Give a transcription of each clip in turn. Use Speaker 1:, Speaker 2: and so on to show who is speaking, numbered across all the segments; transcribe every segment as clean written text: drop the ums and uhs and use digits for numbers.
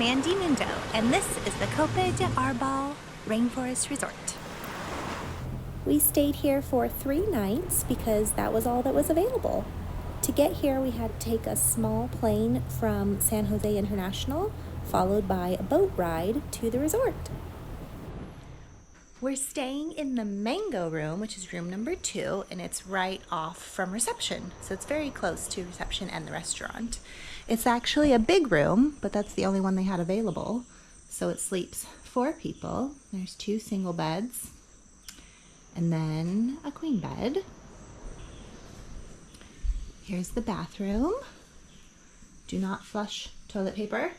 Speaker 1: Mandy Mundo, and this is the Copa de Arbol Rainforest Resort. We stayed here for 3 nights because that was all that was available. To get here, we had to take a small plane from San Jose International, followed by a boat ride to the resort. We're staying in the Mango Room, which is room number 2, and it's right off from reception. So it's very close to reception and the restaurant. It's actually a big room, but that's the only one they had available. So it sleeps 4 people. There's 2 single beds, and then a queen bed. Here's the bathroom. Do not flush toilet paper.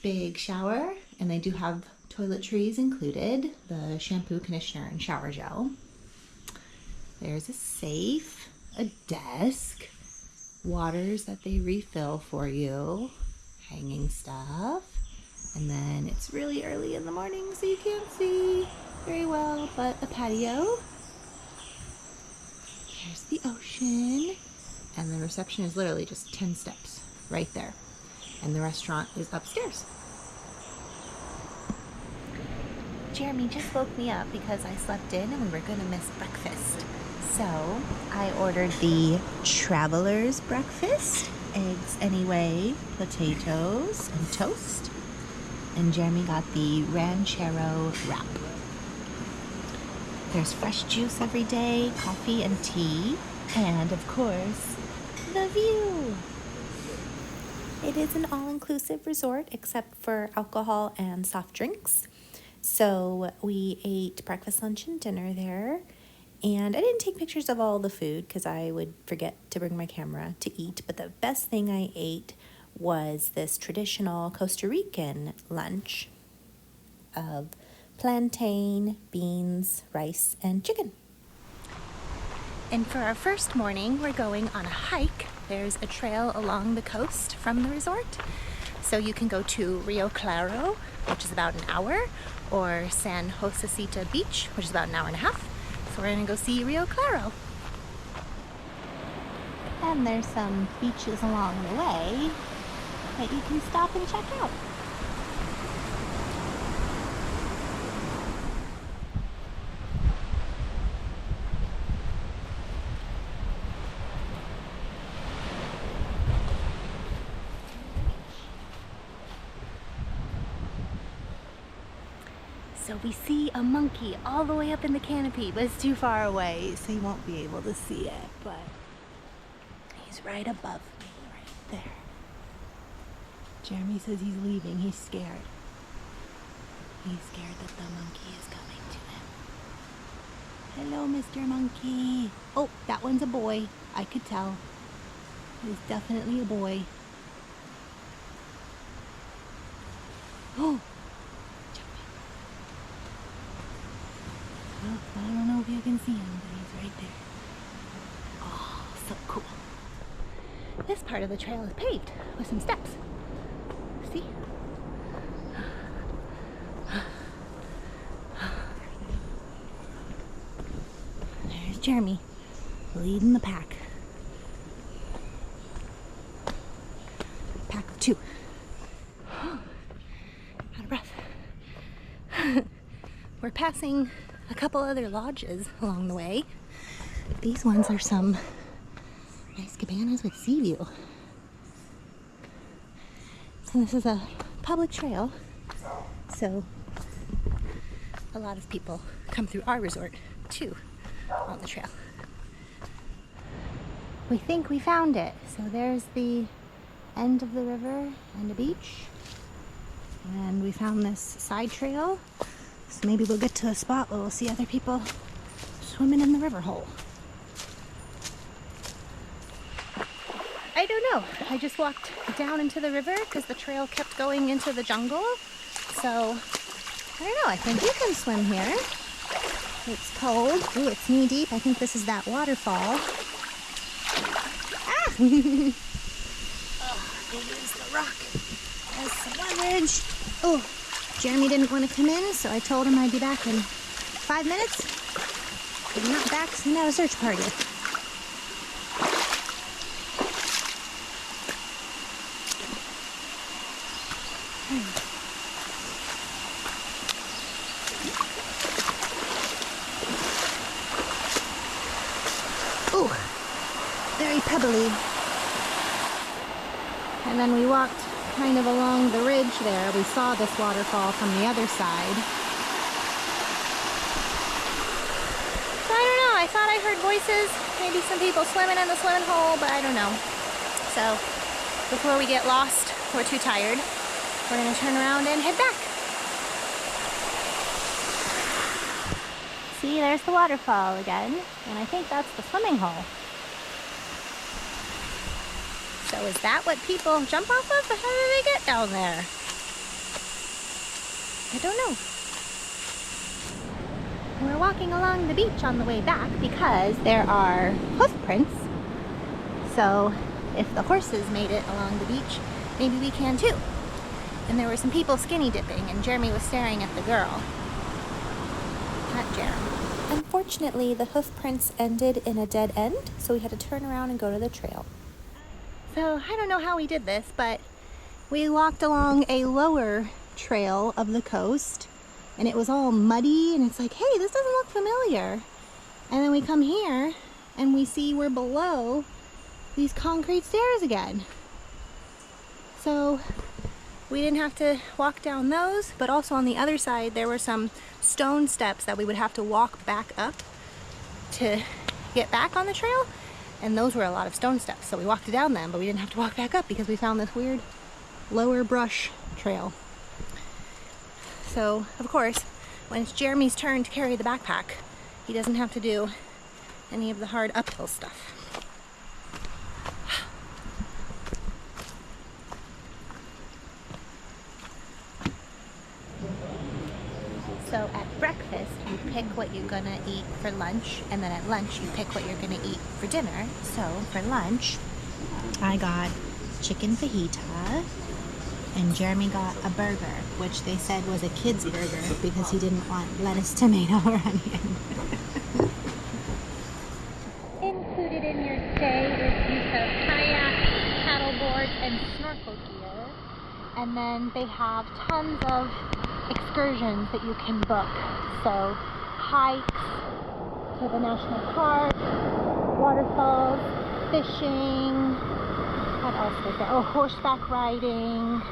Speaker 1: Big shower, and they do have toiletries included, the shampoo, conditioner, and shower gel. There's a safe, a desk, waters that they refill for you, hanging stuff, and then it's really early in the morning so you can't see very well, but a patio. Here's the ocean, and the reception is literally just 10 steps right there, and the restaurant is upstairs. Jeremy just woke me up because I slept in and we were gonna miss breakfast. So I ordered the traveler's breakfast, eggs anyway, potatoes, and toast. And Jeremy got the ranchero wrap. There's fresh juice every day, coffee and tea, and of course, the view. It is an all-inclusive resort except for alcohol and soft drinks. So we ate breakfast, lunch, and dinner there. And I didn't take pictures of all the food because I would forget to bring my camera to eat. But the best thing I ate was this traditional Costa Rican lunch of plantain, beans, rice, and chicken. And for our first morning, we're going on a hike. There's a trail along the coast from the resort. So you can go to Rio Claro, which is about an hour, or San Josecita Beach, which is about an hour and a half. So we're gonna go see Rio Claro. And there's some beaches along the way that you can stop and check out. So we see a monkey all the way up in the canopy, but it's too far away, so you won't be able to see it, but he's right above me, right there. Jeremy says he's leaving, he's scared. He's scared that the monkey is coming to him. Hello, Mr. Monkey. Oh, that one's a boy, I could tell. He's definitely a boy. Oh! I don't know if you can see him, but he's right there. Oh, so cool. This part of the trail is paved with some steps. See? There's Jeremy, leading the pack. Pack of 2. Out of breath. We're passing a couple other lodges along the way. These ones are some nice cabanas with sea view. And this is a public trail, so a lot of people come through our resort too on the trail. We think we found it. So there's the end of the river and the beach. And we found this side trail. So maybe we'll get to a spot where we'll see other people swimming in the river hole. I don't know. I just walked down into the river because the trail kept going into the jungle. So, I don't know. I think you can swim here. It's cold. Ooh, it's knee deep. I think this is that waterfall. Ah! Oh, they use the rock as some leverage. Oh. Jeremy didn't want to come in, so I told him I'd be back in 5 minutes. If I'm not back, send out a search party. Ooh, very pebbly. And then we walked kind of along the ridge there. We saw this waterfall from the other side. So I don't know, I thought I heard voices, maybe some people swimming in the swimming hole, but I don't know. So before we get lost, we're too tired, we're gonna turn around and head back. See, there's the waterfall again, and I think that's the swimming hole. So is that what people jump off of? How do they get down there? I don't know. We're walking along the beach on the way back because there are hoof prints. So if the horses made it along the beach, maybe we can too. And there were some people skinny dipping, and Jeremy was staring at the girl. Not Jeremy. Unfortunately, the hoof prints ended in a dead end, so we had to turn around and go to the trail. So I don't know how we did this, but we walked along a lower trail of the coast, and it was all muddy, and it's like, hey, this doesn't look familiar. And then we come here and we see we're below these concrete stairs again. So we didn't have to walk down those, but also on the other side there were some stone steps that we would have to walk back up to get back on the trail. And those were a lot of stone steps, so we walked down them, but we didn't have to walk back up because we found this weird lower brush trail. So, of course, when it's Jeremy's turn to carry the backpack, he doesn't have to do any of the hard uphill stuff. So at breakfast, you pick what you're gonna eat for lunch, and then at lunch, you pick what you're gonna eat for dinner. So for lunch, I got chicken fajita, and Jeremy got a burger, which they said was a kid's burger because he didn't want lettuce, tomato, or onion. Included in your stay is use of kayaks, paddleboards, and snorkel gear. And then they have tons of excursions that you can book. So hikes to the national park, waterfalls, fishing, what else was there? Oh, horseback riding.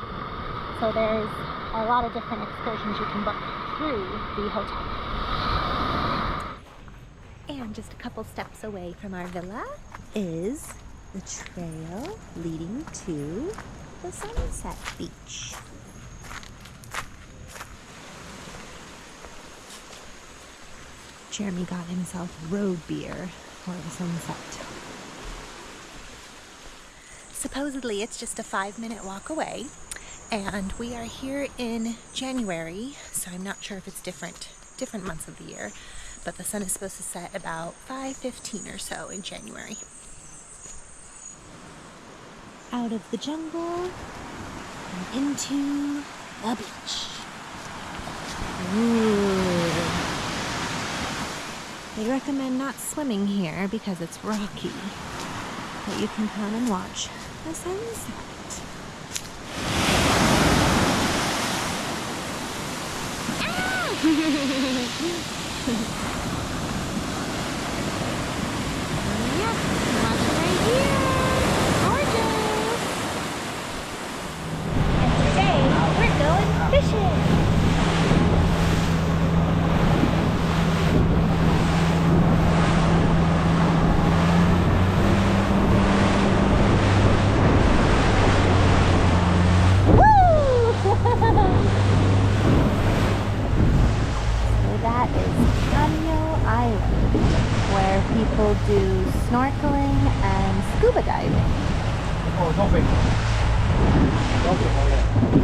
Speaker 1: So there's a lot of different excursions you can book through the hotel. And just a couple steps away from our villa is the trail leading to the Sunset Beach. Jeremy got himself road beer for the sunset. Supposedly it's just a 5-minute walk away, and we are here in January, so I'm not sure if it's different months of the year, but the sun is supposed to set about 5:15 or so in January. Out of the jungle and into the beach. Ooh. They recommend not swimming here because it's rocky, but you can come and watch the sunset. Ah! Yep, watch it right here. Gorgeous! And today, we're going fishing! People do snorkeling and scuba diving.
Speaker 2: Oh, dolphin.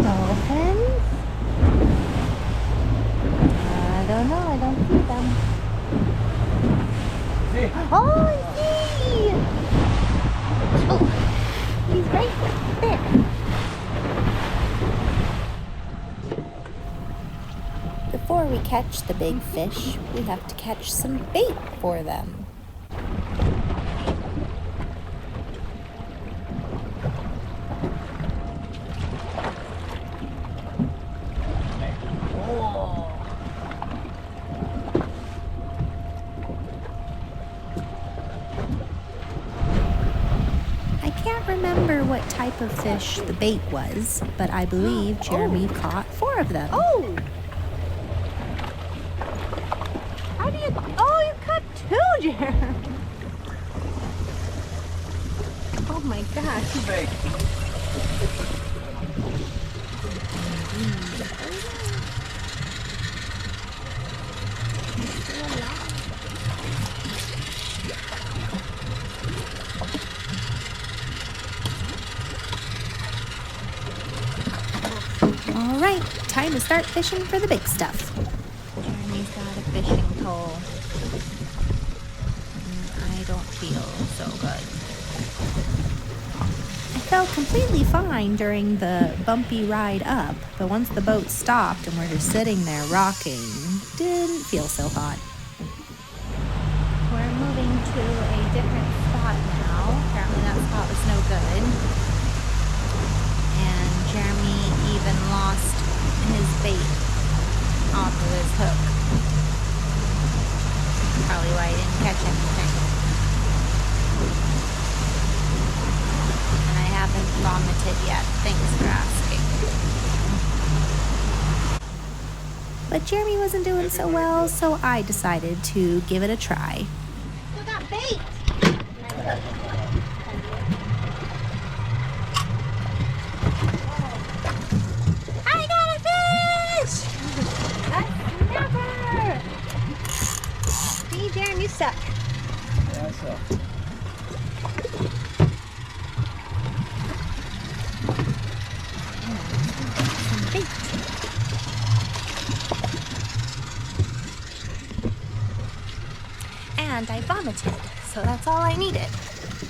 Speaker 1: Dolphins? I don't know, I don't see them.
Speaker 2: See?
Speaker 1: Oh, I see! Oh, he's right there. Before we catch the big fish, we have to catch some bait for them. remember what type of fish the bait was, but I believe Jeremy caught 4 of them.
Speaker 2: Oh! How do you... Oh, you caught 2, Jeremy! Oh my gosh.
Speaker 3: Too big.
Speaker 1: All right, time to start fishing for the big stuff.
Speaker 2: Jeremy's got a fishing pole. I don't feel so good.
Speaker 1: I felt completely fine during the bumpy ride up, but once the boat stopped and we're just sitting there rocking, didn't feel so hot.
Speaker 2: We're moving to a different spot now. Apparently that spot was no good. And Jeremy even lost his bait off of his hook. Probably why he didn't catch anything. And I haven't vomited yet. Thanks for asking.
Speaker 1: But Jeremy wasn't doing so well, so I decided to give it a try.
Speaker 2: Still got bait! I got a fish! A snapper! See, Jeremy, you suck.
Speaker 3: Yeah, I saw.
Speaker 2: Some bait. And I vomited, so that's all I needed.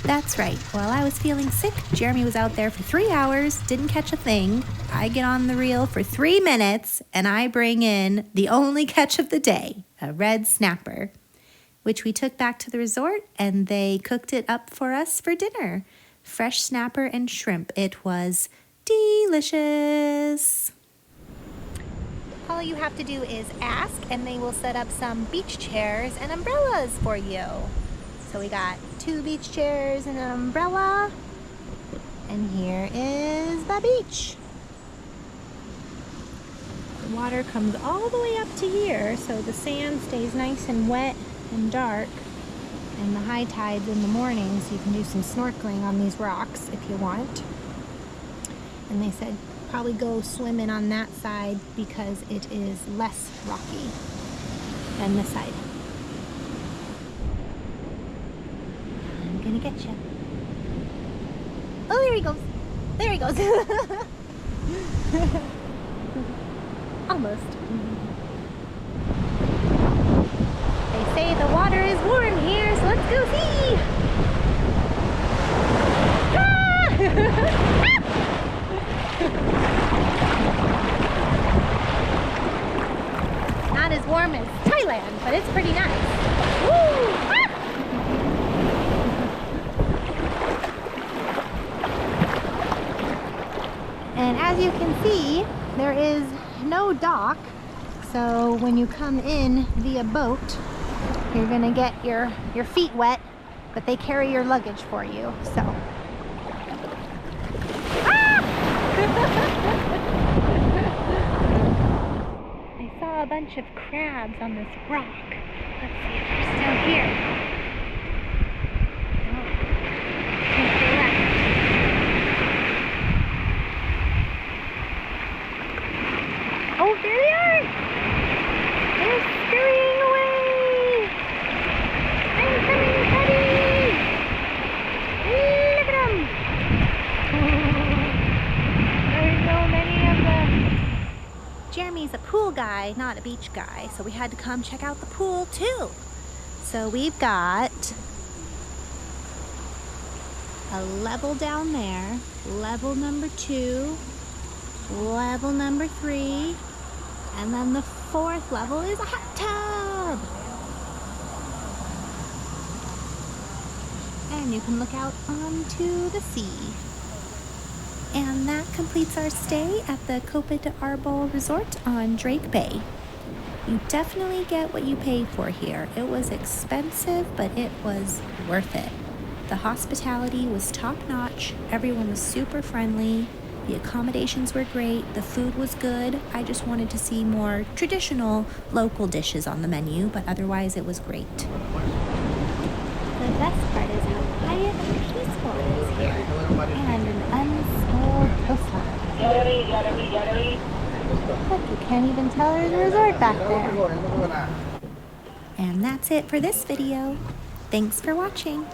Speaker 1: That's right. While I was feeling sick, Jeremy was out there for 3 hours, didn't catch a thing. I get on the reel for 3 minutes, and I bring in the only catch of the day, a red snapper, which we took back to the resort, and they cooked it up for us for dinner. Fresh snapper and shrimp. It was delicious.
Speaker 2: All you have to do is ask, and they will set up some beach chairs and umbrellas for you. So we got 2 beach chairs and an umbrella. And here is the beach. The water comes all the way up to here, so the sand stays nice and wet and dark. And the high tides in the morning, so you can do some snorkeling on these rocks if you want. And they said probably go swimming on that side because it is less rocky than this side. I'm gonna get you. Oh, there he goes. There he goes. Almost. They say the water is warm here, so let's go see. Ah! Not as warm as Thailand, but it's pretty nice. Woo! Ah! And as you can see, there is no dock, so when you come in via boat, you're gonna get your feet wet, but they carry your luggage for you, so. I saw a bunch of crabs on this rock. Let's see if they're still here. Oh, I think they left. Oh, there they are! They're scurrying away! I'm coming, buddy! Look at them! There's so many of them. Jeremy's a pool guy, not a beach guy, so we had to come check out the pool too. So we've got a level down there, level number 2, level number 3, and then the 4th level is a hot tub. And you can look out onto the sea. And that completes our stay at the Copa de Arbol Resort on Drake Bay. You definitely get what you pay for here. It was expensive, but it was worth it.
Speaker 1: The hospitality was top-notch, everyone was super friendly, the accommodations were great, the food was good. I just wanted to see more traditional local dishes on the menu, but otherwise it was great.
Speaker 2: The best part is how quiet and peaceful it is here, and an unspoiled coastline. Look, you can't even tell there's a resort back there.
Speaker 1: And that's it for this video. Thanks for watching.